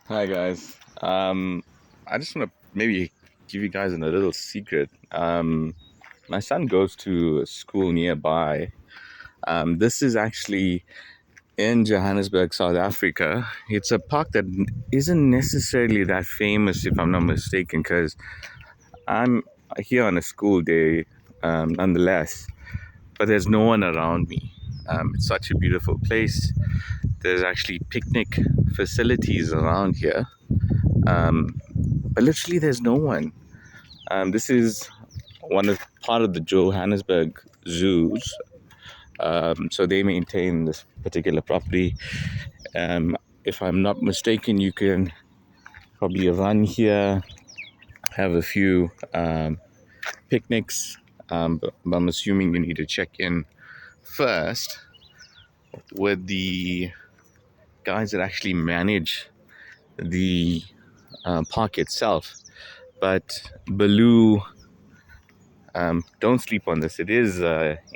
Hi guys. I just want to maybe give you guys a little secret. My son goes to a school nearby. This is actually in Johannesburg, South Africa. It's a park that isn't necessarily that famous, if I'm not mistaken, because I'm here on a school day, nonetheless. But there's no one around me. It's such a beautiful place. There's actually picnic facilities around here. But literally, there's no one. This is part of the Johannesburg zoos. So they maintain this particular property. If I'm not mistaken, you can probably run here, have a few picnics. But I'm assuming you need to check in first with the guys that actually manage the park itself. But BEAULIeu, don't sleep on this. It is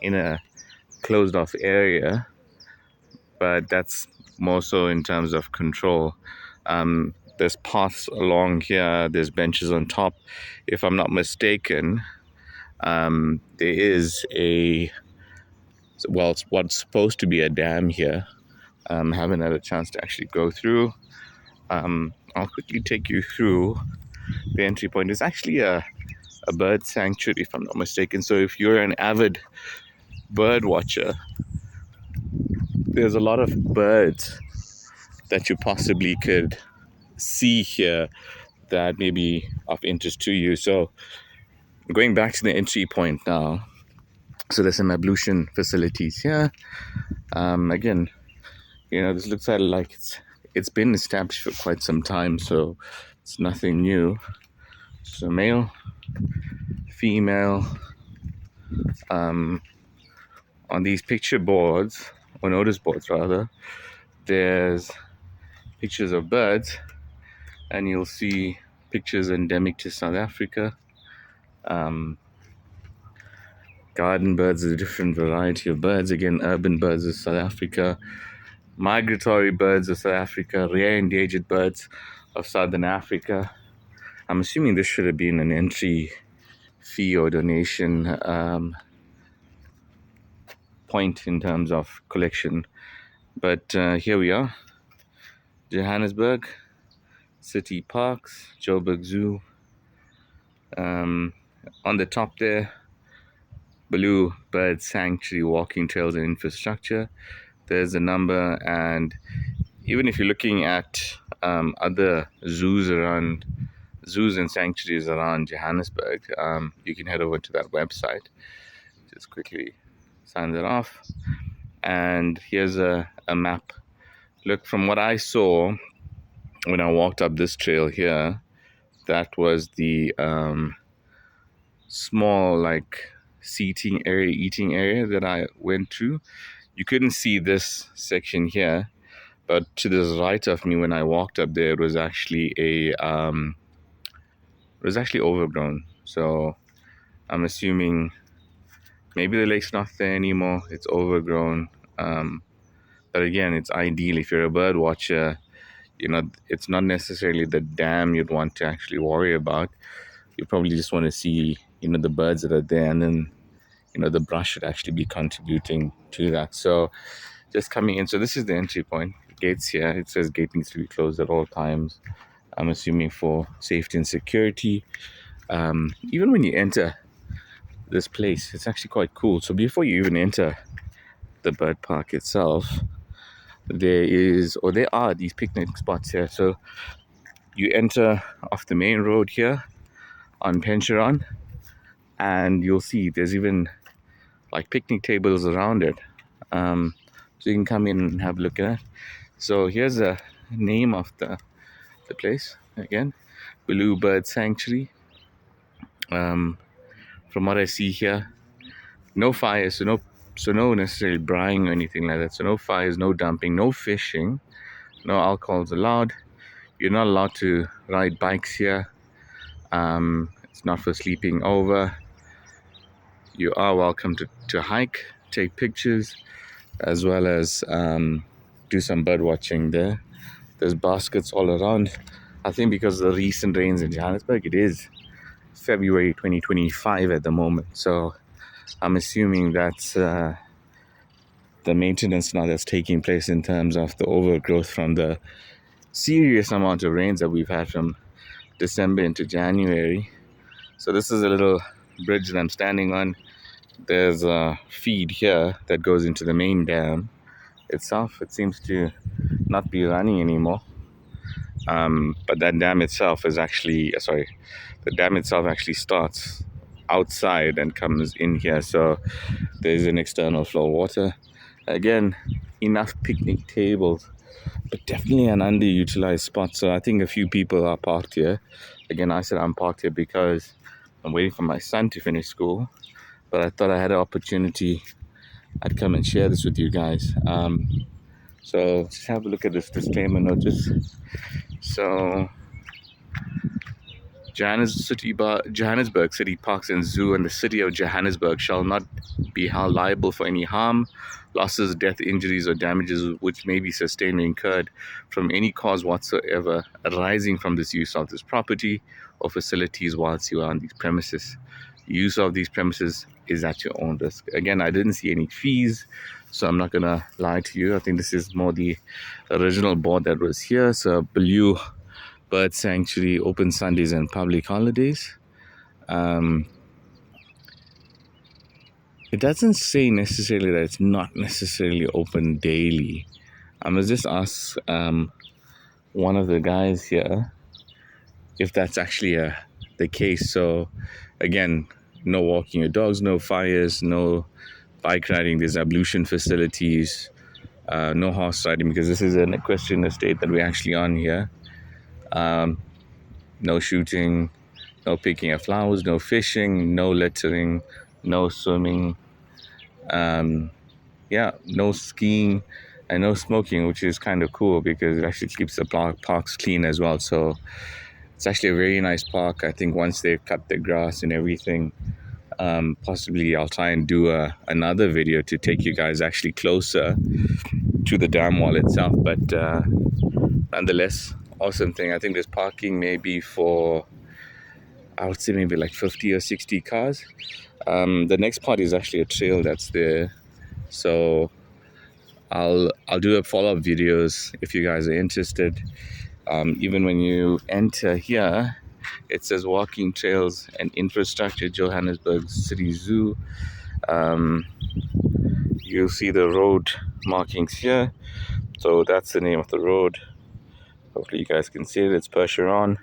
in a closed off area, but that's more so in terms of control. There's paths along here, there's benches on top. If I'm not mistaken, there is it's what's supposed to be a dam here. Haven't had a chance to actually go through. I'll quickly take you through the entry point. It's actually a bird sanctuary, if I'm not mistaken. So if you're an avid bird watcher, there's a lot of birds that you possibly could see here that may be of interest to you. So going back to the entry point now, so there's some ablution facilities here. Again, this looks like it's been established for quite some time, so it's nothing new. So male, female. On these picture boards, or notice boards rather, there's pictures of birds, and you'll see pictures endemic to South Africa. Garden birds is a different variety of birds. Again, urban birds of South Africa, migratory birds of South Africa, rare endangered birds of Southern Africa. I'm assuming this should have been an entry fee or donation point in terms of collection. But here we are, Johannesburg City Parks, Joburg Zoo. On the top there, BEAULIeu Bird Sanctuary, walking trails and infrastructure. There's a number, and even if you're looking at other zoos and sanctuaries around Johannesburg, you can head over to that website. Just quickly sign that off. And here's a map. Look, from what I saw when I walked up this trail here, that was the small seating area, eating area that I went through. You couldn't see this section here, but to the right of me when I walked up there, it was actually overgrown. So I'm assuming maybe the lake's not there anymore. It's overgrown. But again, it's ideal if you're a bird watcher. It's not necessarily the dam you'd want to actually worry about. You probably just want to see, the birds that are there, and then, the brush should actually be contributing to that. So just coming in. So this is the entry point. Gates here. It says gate needs to be closed at all times. I'm assuming for safety and security. Even when you enter this place, it's actually quite cool. So before you even enter the bird park itself, there are these picnic spots here. So you enter off the main road here on Pencheron, and you'll see there's even picnic tables around it. So you can come in and have a look at it. So here's the name of the place again, BEAULIeu Bird Sanctuary. From what I see here, no fires, so no necessarily braaiing or anything like that. So no fires, no dumping, no fishing, no alcohol's allowed. You're not allowed to ride bikes here. It's not for sleeping over. You are welcome to hike, take pictures, as well as do some bird watching there. There's baskets all around. I think because of the recent rains in Johannesburg, it is February 2025 at the moment. So I'm assuming that's the maintenance now that's taking place in terms of the overgrowth from the serious amount of rains that we've had from December into January. So this is a little bridge that I'm standing on. There's a feed here that goes into the main dam itself. It seems to not be running anymore. But that dam itself is actually, the dam itself actually starts outside and comes in here. So there's an external flow of water. Again, enough picnic tables, but definitely an underutilized spot. So I think a few people are parked here. Again, I said I'm parked here because I'm waiting for my son to finish school. But I thought I had an opportunity. I'd come and share this with you guys. So just have a look at this disclaimer notice. So Johannesburg City Parks and Zoo and the City of Johannesburg shall not be held liable for any harm, losses, death, injuries, or damages which may be sustained or incurred from any cause whatsoever arising from this use of this property or facilities whilst you are on these premises. Use of these premises is at your own risk. Again, I didn't see any fees, so I'm not gonna lie to you. I think this is more the original board that was here. So BEAULIeu Bird Sanctuary, open Sundays and public holidays. It doesn't say necessarily that it's not necessarily open daily. I must just ask one of the guys here if that's actually the case. So again, no walking your dogs, no fires, no bike riding. There's ablution facilities, no horse riding because this is an equestrian estate that we're actually on here. No shooting, no picking of flowers, no fishing, no littering, no swimming, no skiing, and no smoking, which is kind of cool because it actually keeps the parks clean as well. So it's actually a very nice park. I think once they've cut the grass and everything, possibly I'll try and do another video to take you guys actually closer to the dam wall itself. But nonetheless, awesome thing. I think there's parking maybe for, I would say maybe like 50 or 60 cars. The next part is actually a trail that's there. So I'll do a follow-up videos if you guys are interested. Even when you enter here, it says walking trails and infrastructure, Johannesburg City Zoo. You'll see the road markings here. So that's the name of the road. Hopefully you guys can see it. It's Percheron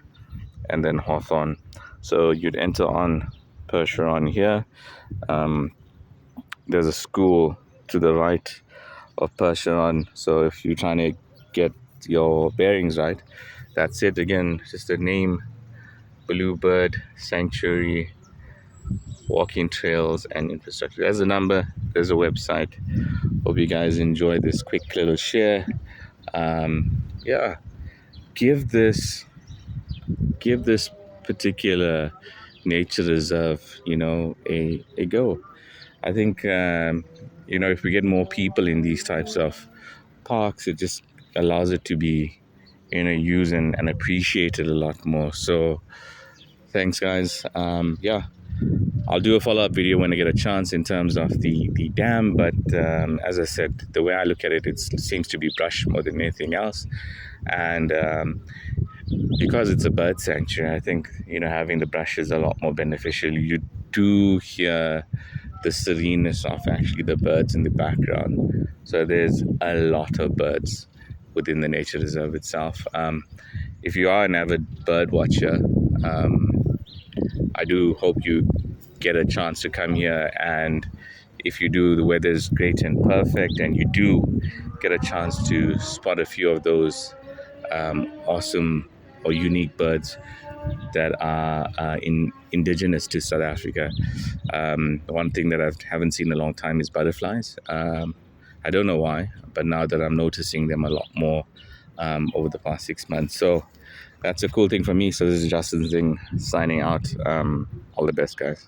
and then Hawthorne. So you'd enter on Percheron here. There's a school to the right of Percheron. So if you're trying to get your bearings right, that's it. Again, just the name, BEAULIeu Bird Sanctuary, walking trails and infrastructure. There's a number, there's a website. Hope you guys enjoy this quick little share. Give this particular nature reserve, a go. I think if we get more people in these types of parks, it just allows it to be used and appreciated a lot more. So thanks guys. I'll do a follow-up video when I get a chance in terms of the dam, but as I said, the way I look at it, it seems to be brush more than anything else. And because it's a bird sanctuary, I think having the brush is a lot more beneficial. You do hear the sereneness of actually the birds in the background. So there's a lot of birds within the nature reserve itself. If you are an avid bird watcher, I do hope you get a chance to come here, and if you do, the weather's great and perfect, and you do get a chance to spot a few of those awesome or unique birds that are indigenous to South Africa. One thing that I haven't seen in a long time is butterflies. I don't know why, but now that I'm noticing them a lot more over the past 6 months. So that's a cool thing for me. So this is Justin Zing signing out. All the best, guys.